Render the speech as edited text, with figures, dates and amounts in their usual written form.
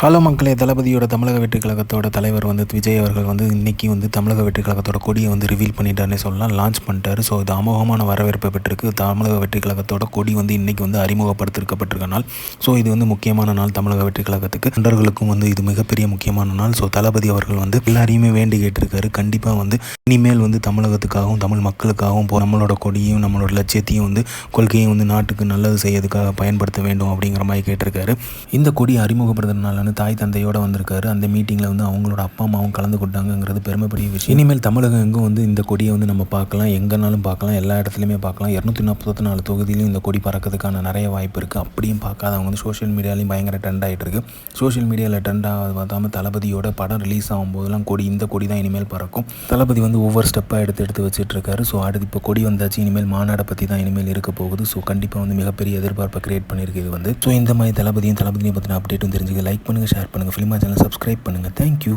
Hello மக்களே, தளபதியோட தமிழக வெற்றிக் கழகத்தோட தலைவர் விஜய் அவர்கள் இன்றைக்கி தமிழக வெற்றிக் கழகத்தோட கொடியை ரிவீல் பண்ணிட்டாருன்னு சொல்லலாம், லான்ச் பண்ணிட்டாரு. ஸோ இது அமோகமான வரவேற்பை பெற்றிருக்கு. தமிழக வெற்றிக் கழகத்தோட கொடி இன்றைக்கி அறிமுகப்படுத்திருக்கப்பட்டிருக்க நாள். ஸோ இது முக்கியமான நாள் தமிழக வெற்றிக் கழகத்துக்கு. தொண்டர்களுக்கும் இது மிகப்பெரிய முக்கியமான நாள். ஸோ தளபதி அவர்கள் எல்லாரையுமே வேண்டி கேட்டிருக்காரு. கண்டிப்பாக இனிமேல் தமிழகத்துக்காகவும் தமிழ் மக்களுக்காகவும் நம்மளோட கொடியும் நம்மளோட லட்சியத்தையும் கொள்கையும் நாட்டுக்கு நல்லது செய்யறதுக்காக பயன்படுத்த வேண்டும் அப்படிங்கிற மாதிரி கேட்டிருக்காரு. இந்த கொடி அறிமுகப்படுத்துறதுனால தாய் தந்தையோடு வந்திருக்காரு. அந்த மீட்டிங்கில் அவங்களோட அப்பா அம்மாவும் கலந்து கொண்டாங்கிறது பெருமைப்படிய விஷயம். இனிமேல் தமிழகம் எங்கும் இந்த கொடியை நம்ம பார்க்கலாம், எங்கேனாலும் பார்க்கலாம், எல்லா இடத்துலையுமே பார்க்கலாம். 244 தொகுதியிலும் இந்த கொடி பறக்கிறதுக்கான நிறைய வாய்ப்பு இருக்குது. அப்படியும் பார்க்காதவங்க சோஷியல் மீடியாலையும் பயங்கர ட்ரெண்ட் ஆகிட்டு இருக்கு. சோஷியல் மீடியாவில் ட்ரெண்ட் பார்த்தாமல் தளபதியோட படம் ரிலீஸ் ஆகும்போதெல்லாம் இந்த கொடி தான் இனிமேல் பறக்கும். தளபதி ஒவ்வொரு ஸ்டெப்பாக எடுத்து வச்சுட்டு இருக்காரு. ஸோ அடுத்து இப்போ கொடி வந்தாச்சு, இனிமேல் மாநாடை பற்றி தான் இனிமேல் இருக்க போகுது. ஸோ கண்டிப்பாக மிகப்பெரிய எதிர்பார்ப்பை கிரியேட் பண்ணியிருக்கு இது ஸோ இந்த மாதிரி தளபதியும் பற்றின அப்டேட்டும் தெரிஞ்சுக்க லைக் பண்ணுங்கள், ஷேர் பண்ணுங்கள், ஃபிலிமா சேனல் சப்ஸ்கிரைப் பண்ணுங்கள். தேங்க்யூ.